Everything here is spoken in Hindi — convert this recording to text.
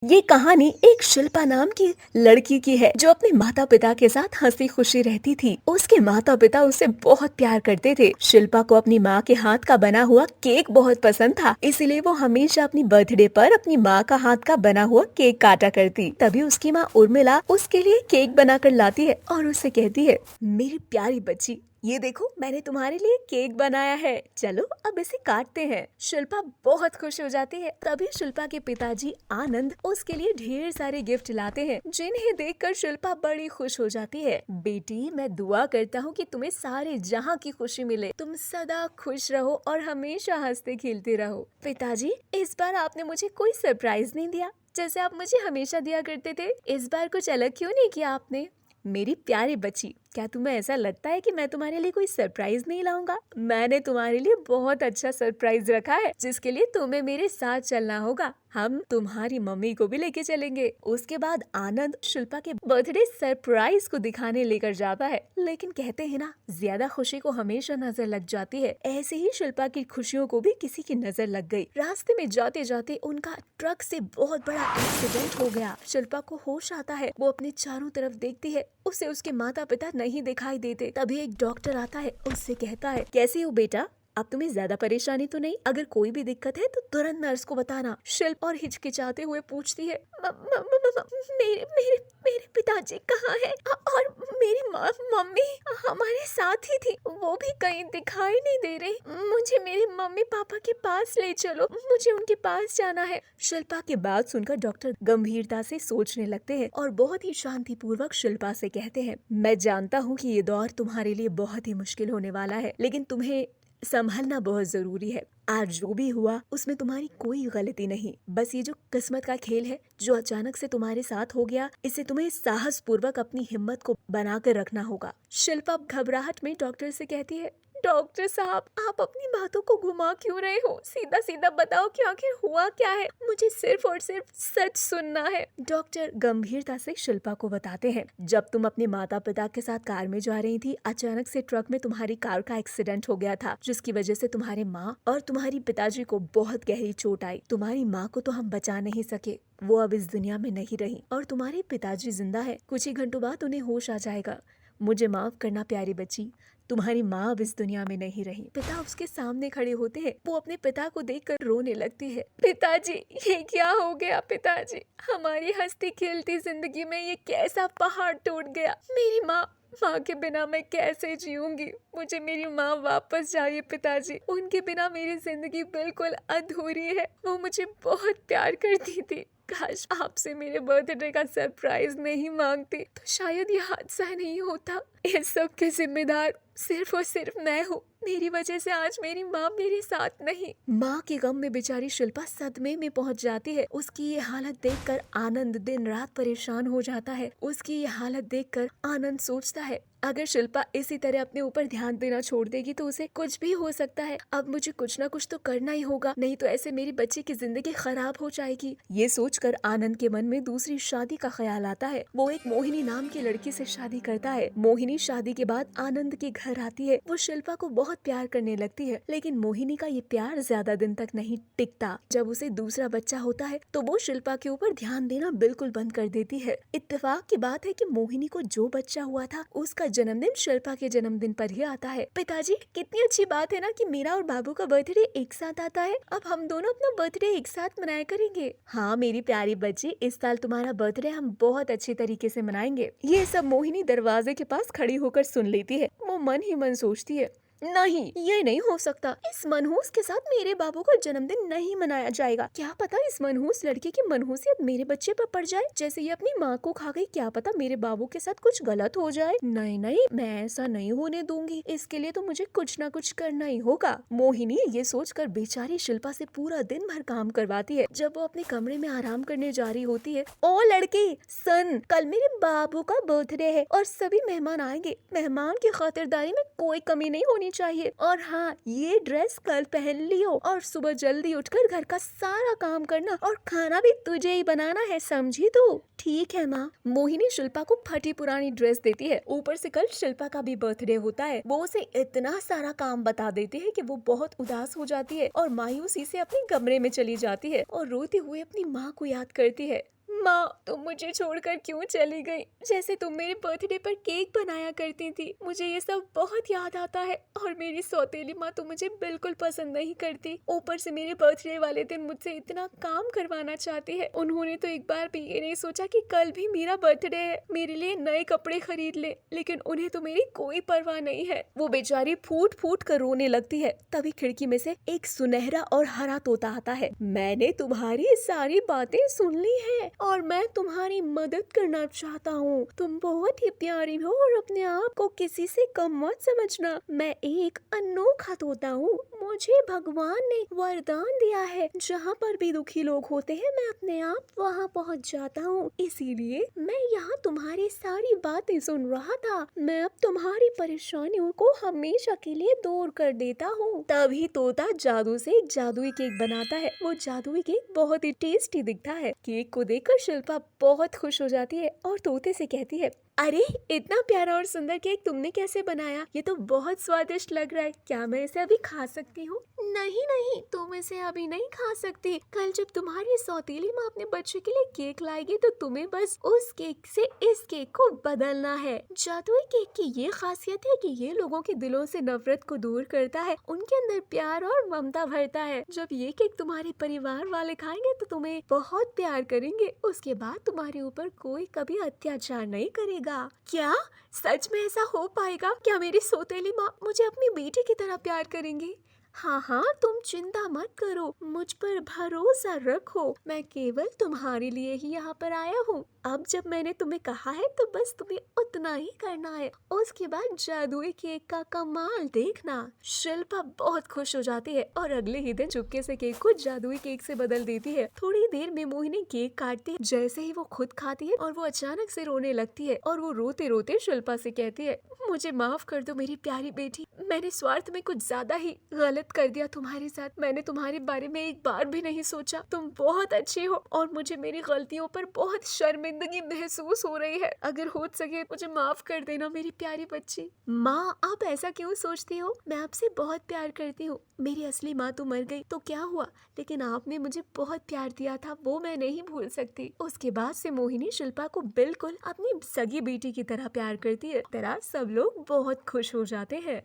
ये कहानी एक शिल्पा नाम की लड़की की है जो अपने माता पिता के साथ हंसी खुशी रहती थी। उसके माता पिता उसे बहुत प्यार करते थे। शिल्पा को अपनी माँ के हाथ का बना हुआ केक बहुत पसंद था, इसीलिए वो हमेशा अपनी बर्थडे पर अपनी माँ का हाथ का बना हुआ केक काटा करती। तभी उसकी माँ उर्मिला उसके लिए केक बनाकर लाती है और उससे कहती है, मेरी प्यारी बच्ची, ये देखो मैंने तुम्हारे लिए केक बनाया है, चलो अब इसे काटते हैं। शिल्पा बहुत खुश हो जाती है। तभी शिल्पा के पिताजी आनंद उसके लिए ढेर सारे गिफ्ट लाते हैं, जिन्हें देखकर शिल्पा बड़ी खुश हो जाती है। बेटी, मैं दुआ करता हूँ कि तुम्हें सारे जहाँ की खुशी मिले, तुम सदा खुश रहो और हमेशा हंसते खेलते रहो। पिताजी, इस बार आपने मुझे कोई सरप्राइज नहीं दिया जैसे आप मुझे हमेशा दिया करते थे। इस बार कुछ अलग क्यों नहीं किया आपने? मेरी प्यारी बच्ची, क्या तुम्हें ऐसा लगता है कि मैं तुम्हारे लिए कोई सरप्राइज नहीं लाऊंगा? मैंने तुम्हारे लिए बहुत अच्छा सरप्राइज रखा है, जिसके लिए तुम्हें मेरे साथ चलना होगा। हम तुम्हारी मम्मी को भी लेके चलेंगे। उसके बाद आनंद शिल्पा के बर्थडे सरप्राइज को दिखाने लेकर जाता है, लेकिन कहते हैं ना, ज्यादा खुशी को हमेशा नजर लग जाती है। ऐसे ही शिल्पा की खुशियों को भी किसी की नजर लग गई। रास्ते में जाते जाते उनका ट्रक से बहुत बड़ा एक्सीडेंट हो गया। शिल्पा को होश आता है, वो अपने चारों तरफ देखती है, उसे उसके माता पिता नहीं दिखाई देते। तभी एक डॉक्टर आता है, उससे कहता है, कैसी हो बेटा? अब तुम्हें ज्यादा परेशानी तो नहीं? अगर कोई भी दिक्कत है तो तुरंत नर्स को बताना। शिल्प और हिचकिचाते हुए पूछती है, मेरे मेरे मेरे पिताजी कहाँ हैं? और मेरी मम्मी हमारे साथ ही थी, वो भी कहीं दिखाई नहीं दे रही। मुझे मेरे मम्मी पापा के पास ले चलो, मुझे उनके पास जाना है। शिल्पा की बात सुनकर डॉक्टर गंभीरता से सोचने लगते हैं और बहुत ही शांतिपूर्वक शिल्पा से कहते हैं, मैं जानता हूँ कि ये दौर तुम्हारे लिए बहुत ही मुश्किल होने वाला है, लेकिन तुम्हें संभलना बहुत जरूरी है। आज जो भी हुआ उसमें तुम्हारी कोई गलती नहीं, बस ये जो किस्मत का खेल है जो अचानक से तुम्हारे साथ हो गया, इसे तुम्हें साहस पूर्वक अपनी हिम्मत को बनाकर रखना होगा। शिल्पा घबराहट में डॉक्टर से कहती है, डॉक्टर साहब, आप अपनी बातों को घुमा क्यों रहे हो? सीधा सीधा बताओ कि आखिर हुआ क्या है, मुझे सिर्फ और सिर्फ सच सुनना है। डॉक्टर गंभीरता से शिल्पा को बताते हैं, जब तुम अपने माता पिता के साथ कार में जा रही थी, अचानक से ट्रक में तुम्हारी कार का एक्सीडेंट हो गया था, जिसकी वजह से तुम्हारे माँ और तुम्हारी पिताजी को बहुत गहरी चोट आई। तुम्हारी माँ को तो हम बचा नहीं सके, वो अब इस दुनिया में नहीं रही, और तुम्हारे पिताजी जिंदा है। कुछ ही घंटों बाद उन्हें होश आ जाएगा। मुझे माफ करना प्यारी बच्ची, तुम्हारी माँ अब इस दुनिया में नहीं रही। पिता उसके सामने खड़े होते हैं, वो अपने पिता को देखकर रोने लगती है। पिताजी, ये क्या हो गया? पिताजी, हमारी हंसती खेलती जिंदगी में ये कैसा पहाड़ टूट गया? मेरी माँ के बिना मैं कैसे जीऊंगी? मुझे मेरी माँ वापस चाहिए पिताजी। उनके बिना मेरी जिंदगी बिल्कुल अधूरी है। वो मुझे बहुत प्यार करती थी। काश आपसे मेरे बर्थडे का सरप्राइज नहीं मांगती तो शायद ये हादसा नहीं होता। इस सब के जिम्मेदार सिर्फ और सिर्फ मैं हूँ। मेरी वजह से आज मेरी माँ मेरे साथ नहीं। माँ के गम में बेचारी शिल्पा सदमे में पहुंच जाती है। उसकी ये हालत देखकर आनंद दिन रात परेशान हो जाता है। उसकी ये हालत देखकर आनंद सोचता है, अगर शिल्पा इसी तरह अपने ऊपर ध्यान देना छोड़ देगी तो उसे कुछ भी हो सकता है। अब मुझे कुछ ना कुछ तो करना ही होगा, नहीं तो ऐसे मेरी बच्ची की जिंदगी खराब हो जाएगी। ये सोचकर आनंद के मन में दूसरी शादी का ख्याल आता है। वो एक मोहिनी नाम की लड़की से शादी करता है। मोहिनी शादी के बाद आनंद के घर आती है। वो शिल्पा को बहुत प्यार करने लगती है, लेकिन मोहिनी का ये प्यार ज्यादा दिन तक नहीं टिकता। जब उसे दूसरा बच्चा होता है तो वो शिल्पा के ऊपर ध्यान देना बिल्कुल बंद कर देती है। इत्तेफाक की बात है कि मोहिनी को जो बच्चा हुआ था उसका जन्मदिन शिल्पा के जन्मदिन पर ही आता है। पिताजी, कितनी अच्छी बात है ना कि मेरा और बाबू का बर्थडे एक साथ आता है। अब हम दोनों अपना बर्थडे एक साथ मनाया करेंगे। हाँ मेरी प्यारी बच्ची, इस साल तुम्हारा बर्थडे हम बहुत अच्छी तरीके से मनाएंगे। ये सब मोहिनी दरवाजे के पास खड़ी होकर सुन लेती है। वो मन ही मन सोचती है, नहीं, ये नहीं हो सकता। इस मनहूस के साथ मेरे बाबू का जन्मदिन नहीं मनाया जाएगा। क्या पता इस मनहूस लड़के की मनहूसियत मेरे बच्चे पर पड़ जाए। जैसे ये अपनी माँ को खा गई, क्या पता मेरे बाबू के साथ कुछ गलत हो जाए। नहीं नहीं, मैं ऐसा नहीं होने दूंगी। इसके लिए तो मुझे कुछ ना कुछ करना ही होगा। मोहिनी ये सोचकर बेचारी शिल्पा से पूरा दिन भर काम करवाती है। जब वो अपने कमरे में आराम करने जा रही होती है, ओ लड़की सुन, कल मेरे बाबू का बर्थडे है और सभी मेहमान आएंगे। मेहमान की खातिरदारी में कोई कमी नहीं होनी चाहिए। और हाँ, ये ड्रेस कल पहन लियो और सुबह जल्दी उठकर घर का सारा काम करना और खाना भी तुझे ही बनाना है, समझी तू? ठीक है माँ। मोहिनी शिल्पा को फटी पुरानी ड्रेस देती है। ऊपर से कल शिल्पा का भी बर्थडे होता है। वो उसे इतना सारा काम बता देते हैं कि वो बहुत उदास हो जाती है और मायूसी से अपने कमरे में चली जाती है और रोती हुई अपनी माँ को याद करती है। माँ, तुम मुझे छोड़कर क्यों चली गई? जैसे तुम मेरे बर्थडे पर केक बनाया करती थी, मुझे ये सब बहुत याद आता है। और मेरी सौतेली माँ तो मुझे बिल्कुल पसंद नहीं करती। ऊपर से मेरे बर्थडे वाले दिन मुझसे इतना काम करवाना चाहती है। उन्होंने तो एक बार भी ये नहीं सोचा कि कल भी मेरा बर्थडे है, मेरे लिए नए कपड़े खरीद ले। लेकिन उन्हें तो मेरी कोई परवाह नहीं है। वो बेचारी फूट फूट कर रोने लगती है। तभी खिड़की में से एक सुनहरा और हरा तोता आता है। मैंने तुम्हारी सारी बातें सुन ली है और मैं तुम्हारी मदद करना चाहता हूँ। तुम बहुत ही प्यारी हो और अपने आप को किसी से कम मत समझना। मैं एक अनोखा तोता हूँ। मुझे भगवान ने वरदान दिया है, जहाँ पर भी दुखी लोग होते हैं मैं अपने आप वहाँ पहुँच जाता हूँ। इसीलिए मैं यहाँ तुम्हारी सारी बातें सुन रहा था। मैं अब तुम्हारी परेशानियों को हमेशा के लिए दूर कर देता हूँ। तभी तोता जादू से एक जादुई केक बनाता है। वो जादुई केक बहुत ही टेस्टी दिखता है। केक को देखकर शिल्पा बहुत खुश हो जाती है और तोते से कहती है, अरे इतना प्यारा और सुंदर केक तुमने कैसे बनाया? ये तो बहुत स्वादिष्ट लग रहा है। क्या मैं इसे अभी खा सकती हूँ? नहीं नहीं, तुम इसे अभी नहीं खा सकती। कल जब तुम्हारी सौतेली माँ अपने बच्चे के लिए केक लाएगी तो तुम्हें बस उस केक से इस केक को बदलना है। जादुई केक की ये खासियत है कि ये लोगों के दिलों से नफरत को दूर करता है, उनके अंदर प्यार और ममता भरता है। जब ये केक तुम्हारे परिवार वाले खाएंगे तो तुम्हें बहुत प्यार करेंगे। उसके बाद तुम्हारे ऊपर कोई कभी अत्याचार नहीं करेगा। क्या सच में ऐसा हो पाएगा? क्या मेरी सौतेली माँ मुझे अपनी बेटी की तरह प्यार करेंगी? हाँ हाँ, तुम चिंता मत करो, मुझ पर भरोसा रखो। मैं केवल तुम्हारे लिए ही यहाँ पर आया हूँ। अब जब मैंने तुम्हें कहा है तो बस तुम्हें उतना ही करना है। उसके बाद जादुई केक का कमाल देखना। शिल्पा बहुत खुश हो जाती है और अगले ही दिन चुपके से केक को जादुई केक से बदल देती है। थोड़ी देर में मोहिनी केक काटती है। जैसे ही वो खुद खाती है और वो अचानक से रोने लगती है और वो रोते रोते शिल्पा से कहती है, मुझे माफ कर दो मेरी प्यारी बेटी। मैंने स्वार्थ में कुछ ज्यादा ही गलत कर दिया तुम्हारे साथ। मैंने तुम्हारे बारे में एक बार भी नहीं सोचा। तुम बहुत अच्छी हो और मुझे मेरी गलतियों पर बहुत शर्मिंदगी महसूस हो रही है। अगर हो सके मुझे माफ कर देना मेरी प्यारी बच्ची। माँ, आप ऐसा क्यों सोचती हो? मैं आपसे बहुत प्यार करती हूँ। मेरी असली माँ तो मर गई तो क्या हुआ, लेकिन आपने मुझे बहुत प्यार दिया था, वो मैं नहीं भूल सकती। उसके बाद से मोहिनी शिल्पा को बिल्कुल अपनी सगी बेटी की तरह प्यार करती है। तरह सब लोग बहुत खुश हो जाते हैं।